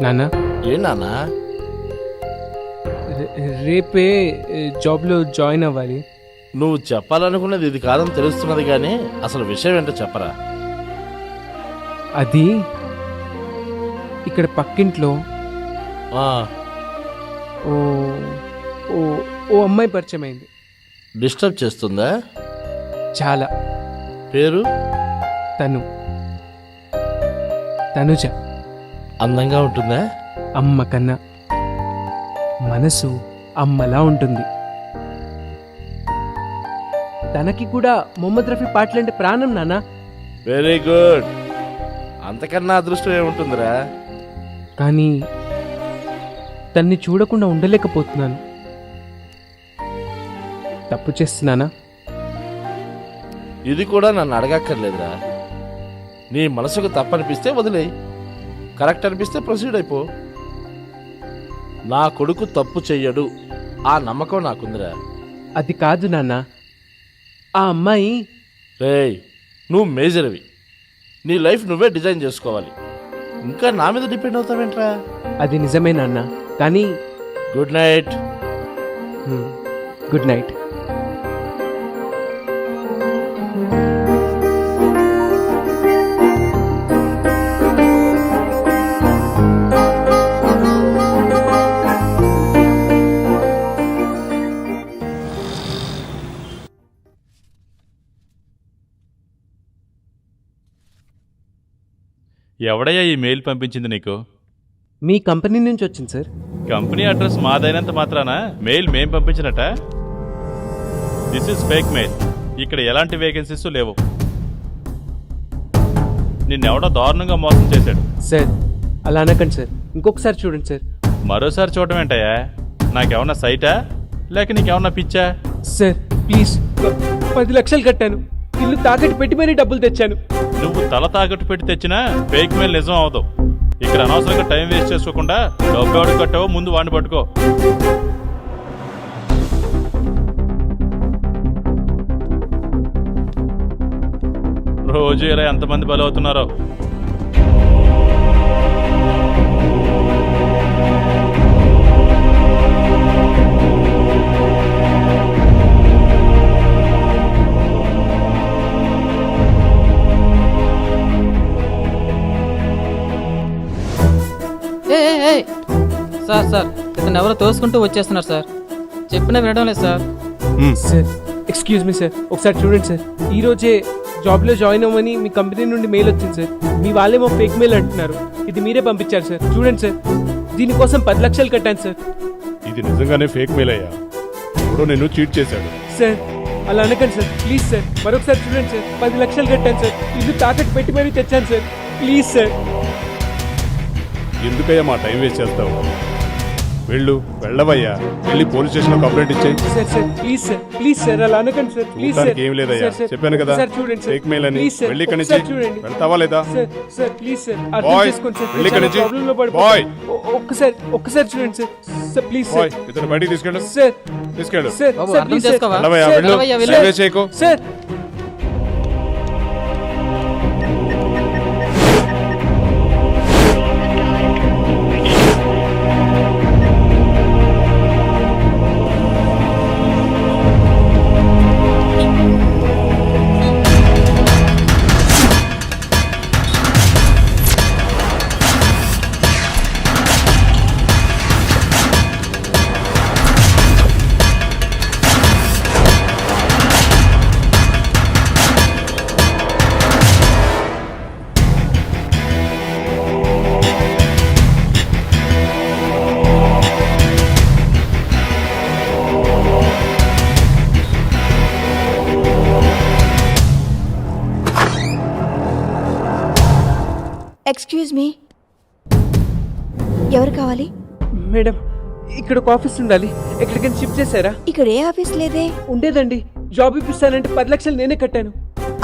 నాన్న ఏ నాన్నా? రేపే జాబ్లో జాయిన్ అవ్వాలి. నువ్వు చెప్పాలనుకున్నది ఇది కాదని తెలుస్తున్నది కానీ అసలు విషయం ఏంటో చెప్పరా. అది ఇక్కడ పక్కింట్లో ఆ, ఓ ఓ ఓ అమ్మాయి పరిచయం అయింది. డిస్టర్బ్ చేస్తుందా? చాలా. పేరు? తనుజ. అందంగా ఉంటుందా? అమ్మ కన్నా మనసు అమ్మలా ఉంటుంది. తనకి కూడా మొహమ్మద్ రఫీ పాటలంటే ప్రాణం నాన్న. Very good. అంతకన్నా అదృష్టం ఏముంటుందిరా. కానీ తన్ని చూడకుండా ఉండలేకపోతున్నాను. తప్పు చేస్తున్నానా? ఇది కూడా నన్ను అడగక్కర్లేదురా. నీ మనసుకు తప్పనిపిస్తే వదిలేయి, కరెక్ట్ అనిపిస్తే ప్రొసీడ్ అయిపో. నా కొడుకు తప్పు చెయ్యడు, ఆ నమ్మకం నాకుందిరా. అది కాదు నాన్న, ఆ అమ్మాయి. రేయ్, నువ్వు మేజర్వి, నీ లైఫ్ నువ్వే డిజైన్ చేసుకోవాలి. ఇంకా నా మీద డిపెండ్ అవుతావేంట్రా? అది నిజమే నాన్న, కానీ గుడ్ నైట్. Good night. ఎవడయ్యా ఈ మెయిల్ పంపించింది నీకు? మీ కంపెనీ నుంచి వచ్చింది సార్. కంపెనీ అడ్రస్ మాదైనంత మాత్రాన మెయిల్ మేం పంపించినట? This is fake mail. ఇక్కడ ఎలాంటి వేకెన్సీస్ లేవు. నిన్నెవడో దారుణంగా మోసం చేశాడు. సార్ అలా అనకండి సార్, ఇంకొకసారి చూడండి సార్. మరోసారి చూడటం ఏంటయ్యా? నాకేమన్నా సైటా లేక నీకేమన్నా పిచ్చా? సార్ ప్లీజ్, 10 లక్షలు కట్టాను, ఇల్లు తాకట్టు పెట్టి మరీ డబ్బులు తెచ్చాను. నువ్వు తల తాకట్టు పెట్టి తెచ్చినా ఫేక్ మెయిల్ నిజం అవదు. ఇక్కడ అనవసరంగా టైం వేస్ట్ చేసుకోకుండా డబ్బు ఎవడు కట్టావో ముందు వాడిని పట్టుకో. రోజు ఇలా ఎంతమంది బలవుతున్నారో. సార్ ఇతను ఎవరో తోసుకుంటూ వచ్చేస్తున్నారు సార్. చెప్పినా వినడం లేదు సార్. సార్ ఎక్స్క్యూజ్ మీ సార్, ఒకసారి చూడండి సార్. ఈ రోజే జాబ్లో జాయిన్ అవ్వమని మీ కంపెనీ నుండి మెయిల్ వచ్చింది సార్. మీ వాళ్ళేమో ఫేక్ మెయిల్ అంటున్నారు. ఇది మీరే పంపించారు సార్. చూడండి సార్, దీనికోసం 10 లక్షలు కట్టాను సార్. ఇది నిజంగానే ఫేక్ మెయిల్ అయ్యా. ఎవడో నిన్ను చీట్ చేశాడు. సార్ అలా అనకండి సార్, ప్లీజ్ సార్. మరొకసారి చూడండి సార్, 10 లక్షలు కట్టాను సార్. ఇల్లు తాకట్టు పెట్టి మరీ తెచ్చాను సార్. Please sir. ఎందుకయ్యా మా టైం వేస్ట్ చేస్తావు? వెళ్ళవయ్యా, వెళ్ళి పోలీస్ స్టేషన్లో కంప్లైంట్ ఇచ్చేయి. Sir sir please sir, please sir అలా అనకండి సార్. Please sir. ఏం లేదయ్యా, చెప్పాను కదా చూడండి సార్, ఫేక్ మెయిల్ అని. ప్లీజ్ సార్, వెళ్ళి ఇక్కడి నుంచి చూడండి. వెళ్తావా లేదా? Sir sir please sir, bye, అర్థం చేసుకోండి సార్. వెళ్ళి ఇక్కడి నుంచి. ప్రాబ్లంలో బాయ్. ఒక్కసారి చూడండి sir. Sir please bye, sir. ఇతను బయటికి తీసుకెళ్ళు. సార్ తీసుకెళ్ళు. సార్ బాబు, సార్ అర్థం ప్లీజ్ సార్. చేసుకోవా? వెళ్ళవయ్యా, సార్, వెళ్ళు. వెళ్ళవయ్యా, వెళ్ళు. టైం వేస్ట్ చేయకు. సార్ ఎక్స్క్యూజ్ మీ, ఎవరు కావాలి? మేడం, ఇక్కడ ఒక ఆఫీస్ ఉండాలి. ఎక్కడికైనా షిఫ్ట్ చేశారా? ఇక్కడ ఏ ఆఫీస్ లేదే. ఉండేదండి, జాబ్ ఇప్పిస్తానంటే 10 లక్షలు నేనే కట్టాను.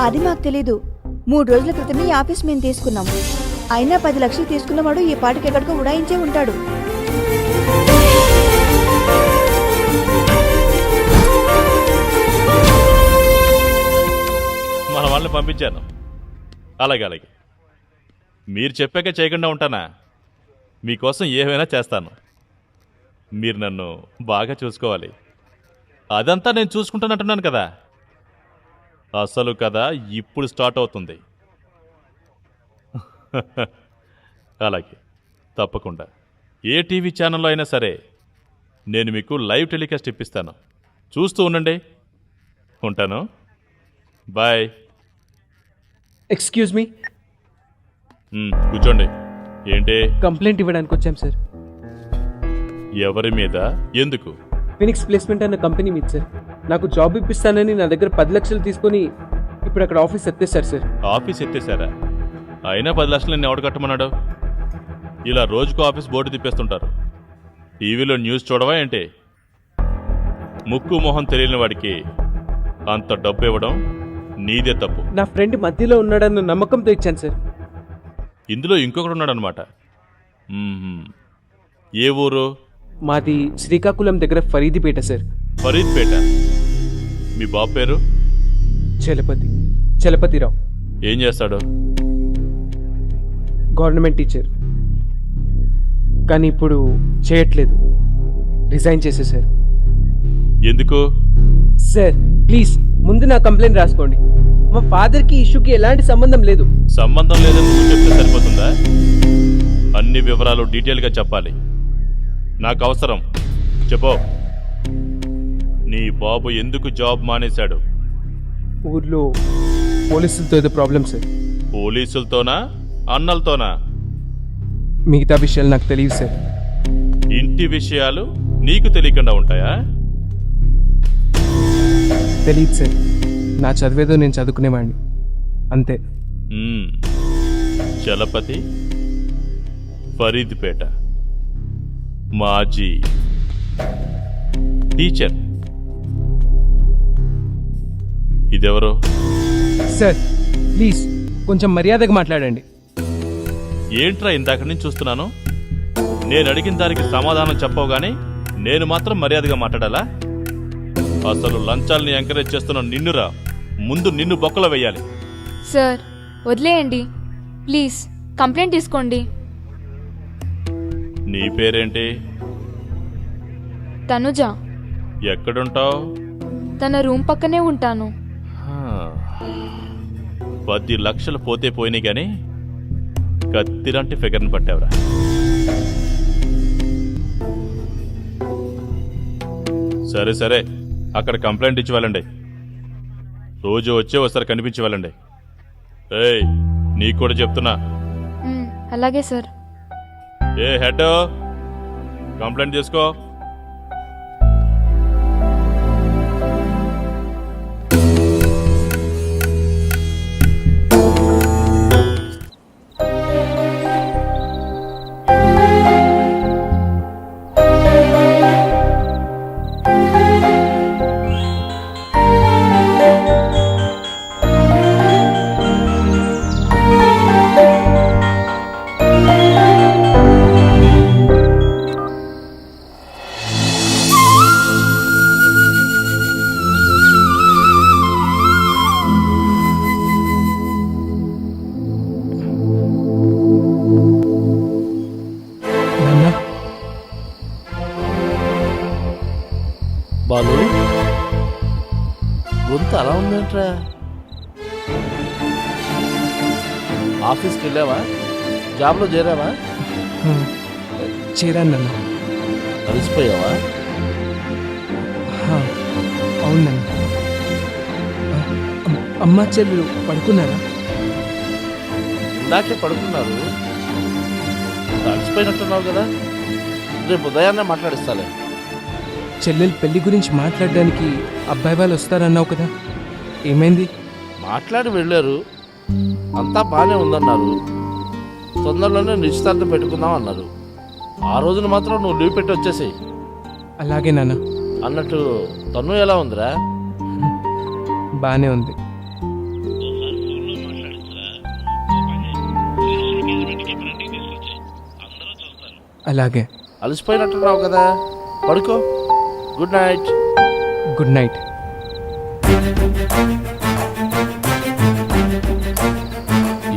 అది మాకు తెలీదు. 3 రోజుల క్రితమే ఈ ఆఫీస్ మేము తీసుకున్నాము. అయినా 10 లక్షలు తీసుకున్నవాడు ఈ పాటికి ఎక్కడికో ఉడాయించే ఉంటాడు. మన వాళ్ళని పంపించాను. అలాగే మీరు చెప్పాక చేయకుండా ఉంటానా? మీకోసం ఏమైనా చేస్తాను. మీరు నన్ను బాగా చూసుకోవాలి. అదంతా నేను చూసుకుంటానంటున్నాను కదా. అసలు కదా ఇప్పుడు స్టార్ట్ అవుతుంది. అలాగే, తప్పకుండా. ఏ టీవీ ఛానల్లో అయినా సరే నేను మీకు లైవ్ టెలికాస్ట్ ఇప్పిస్తాను. చూస్తూ ఉండండి. ఉంటాను. బాయ్. ఎక్స్క్యూజ్ మీ, కూర్చోండి. ఏంటి? కంప్లైంట్ ఇవ్వడానికి వచ్చాం సార్. ఎవరి మీద? ఎందుకు? ఫినిక్స్ ప్లేస్మెంట్ అన్న కంపెనీ మీద సార్. నాకు జాబ్ ఇప్పిస్తానని నా దగ్గర 10 లక్షలు తీసుకొని ఇప్పుడు అక్కడ ఆఫీస్ ఎత్తేసారు సార్. ఆఫీస్ ఎత్తేసారా? అయినా 10 లక్షలు నేను ఎవడు కట్టమన్నాడు? ఇలా రోజుకు ఆఫీస్ బోర్డు తిప్పేస్తుంటారు. టీవీలో న్యూస్ చూడవా ఏంటి? ముక్కు మొహం తెలియని వాడికి అంత డబ్బు ఇవ్వడం నీదే తప్పు. నా ఫ్రెండ్ మధ్యలో ఉన్నాడన్న నమ్మకంతో ఇచ్చాను సార్. ఇందులో ఇంకొకడు ఉన్నాడనమాట. ఏ ఊరు? మాది శ్రీకాకుళం దగ్గర ఫరీదిపేట సార్. ఫరీద్పేట. మీ బాబు పేరు? చలపతిరావు. ఏం చేస్తాడు? Government teacher. కానీ ఇప్పుడు చేయట్లేదు, రిజైన్ చేసేసారు. ఎందుకు? సార్ ప్లీజ్ ముందు నా కంప్లైంట్ రాసుకోండి. మా ఫాదర్కి ఇష్యూకి ఎలాంటి సంబంధం లేదు. సంబంధం లేదని నువ్వు చెప్తే సరిపోతుందా? అన్ని వివరాలు డీటెయిల్గా చెప్పాలి. నాకు అవసరం. చెప్పు. నీ బాబు ఎందుకు జాబ్ మానేశాడు? ఊర్లో పోలీసులతో ఏదో ప్రాబ్లం సార్. పోలీసులతోనా, అన్నలతోనా? మిగతా విషయాలు నాకు తెలియదు సార్. ఇంటి విషయాలు నీకు తెలియకుండా ఉంటాయా? తెలియదు సార్. నా చదివేదో నేను చదువుకునేవాడిని అంతే. చలపతి, ఫరీద్పేట, మాజీ టీచర్. ఇదెవరో? సార్ ప్లీజ్ కొంచెం మర్యాదగా మాట్లాడండి. ఏంట్రా ఇందాక నుంచి చూస్తున్నాను? నేను అడిగిన దానికి సమాధానం చెప్పవు గానీ నేను మాత్రం మర్యాదగా మాట్లాడాలా? అసలు లంచాల్ని ఎంకరేజ్ చేస్తున్న నిన్నురా, ముందు నిన్ను బొక్కలో వెయ్యాలి. సార్ వదిలేయండి ప్లీజ్, కంప్లైంట్ తీసుకోండి. నీ పేరేంటి? తనుజ. ఎక్కడుంటావు? తన రూమ్ పక్కనే ఉంటాను. 10 లక్షలు పోతే పోయినాయి గాని కత్తిలాంటి ఫిగర్ని పట్టావురా. సరే సరే, అక్కడ కంప్లైంట్ ఇచ్చి వెళ్ళండి. రోజు వచ్చే ఒకసారి కనిపించి వెళ్ళండి. ఏయ్, నీకు కూడా చెప్తున్నా. అలాగే సార్. ఏ హెడ్, కంప్లైంట్ చేసుకో. బాలు, గొంతు అలా ఉందేంట్రా? ఆఫీస్కి వెళ్ళావా? జాబ్లో చేరావా? చేరాను నాన్న. కలిసిపోయావా? అవును నాన్న. అమ్మ చెల్లెలు పడుకున్నారా? ఇందాకే పడుకున్నారు. కలిసిపోయినట్టున్నావు కదా, రేపు ఉదయాన్నే మాట్లాడిస్తాలే. చెల్లెలు పెళ్లి గురించి మాట్లాడడానికి అబ్బాయి వాళ్ళు వస్తారన్నావు కదా, ఏమైంది? మాట్లాడి వెళ్ళారు, అంతా బాగానే ఉందన్నారు. తొందరలోనే నిశ్చితార్థం పెట్టుకుందాం అన్నారు. ఆ రోజున మాత్రం నువ్వు లీవ్ పెట్టి వచ్చేసేయి. అలాగే నాన్న. అన్నట్టు తను ఎలా ఉందిరా? బాగానే ఉంది. అలాగే. అలసిపోయినట్టున్నావు కదా, పడుకో. Good night. Good night.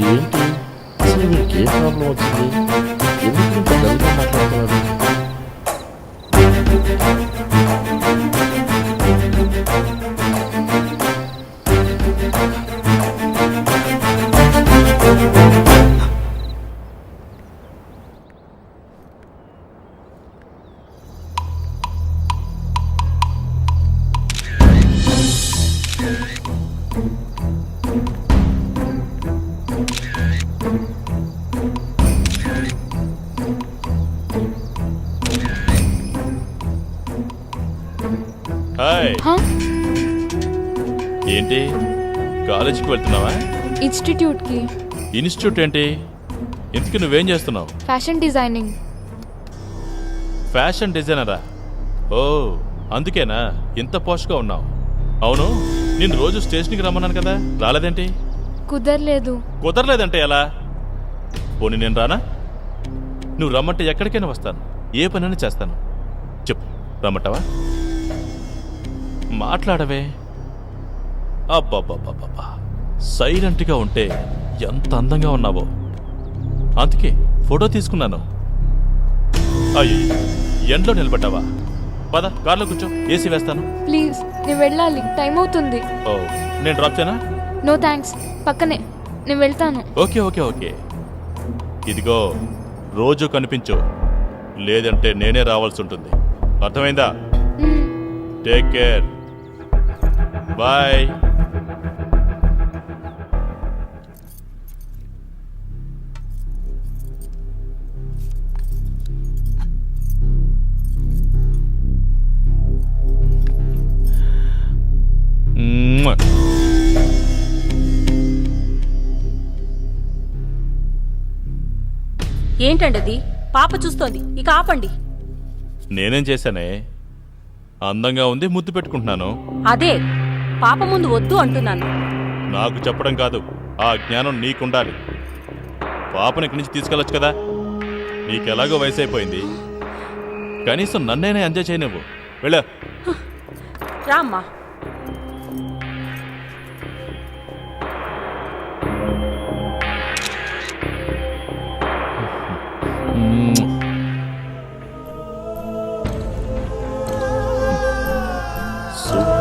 ఏంటి అసలు మీకు ఏ ప్రాబ్లం వచ్చింది? ఎందుకు ఇంత డల్గా మాట్లాడుతున్నాడు? హాయ్, హా? ఏంటి కాలేజీకి వెళ్తున్నావా? ఇన్స్టిట్యూట్కి. ఇన్స్టిట్యూట్ ఏంటి? ఇంతకీ నువ్వేం చేస్తున్నావు? Fashion designing. ఫ్యాషన్ డిజైనరా? ఓ, అందుకేనా ఇంత పోష్గా ఉన్నావు? అవును, నేను రోజు స్టేషన్కి రమ్మన్నాను కదా, రాలేదేంటి? కుదరలేదు. కుదరలేదంటే ఎలా? పోనీ నేను రానా? నువ్వు రమ్మంటే ఎక్కడికైనా వస్తాను, ఏ పనైనా చేస్తాను. చెప్పు, రమ్మంటావా? మాట్లాడవే. అబ్బాబ్బాబ్బా, సైలెంట్గా ఉంటే ఎంత అందంగా ఉన్నావో, అందుకే ఫోటో తీసుకున్నాను. అయ్యి, ఎండలో నిలబడ్డావా? పద, కార్లో కూర్చో, ఏసీ వేస్తాను. ప్లీజ్, నేను వెళ్ళాలి, టైం అవుతుంది. ఓ, నేను డ్రాప్ చేయనా? నో థ్యాంక్స్, పక్కనే, నేను వెళ్తాను. Okay okay okay. ఇదిగో, రోజు కనిపించు, లేదంటే నేనే రావాల్సి ఉంటుంది. అర్థమైందా? మ్మ్. Take care, bye. ఏంటండి అది? పాప చూస్తోంది, ఇక ఆపండి. నేనేం చేశానే? అందంగా ఉంది, ముద్దు పెట్టుకుంటున్నాను. అదే పాప ముందు వద్దు అంటున్నాను. నాకు చెప్పడం కాదు, ఆ జ్ఞానం నీకుండాలి. పాపని ఇక్కడి నుంచి తీసుకెళ్ళొచ్చు కదా, నీకెలాగో వయసు అయిపోయింది. కనీసం నన్నైనా ఎంజాయ్ చేయనివ్వు. వెళ్ళ. రామ్మా. సూపర్.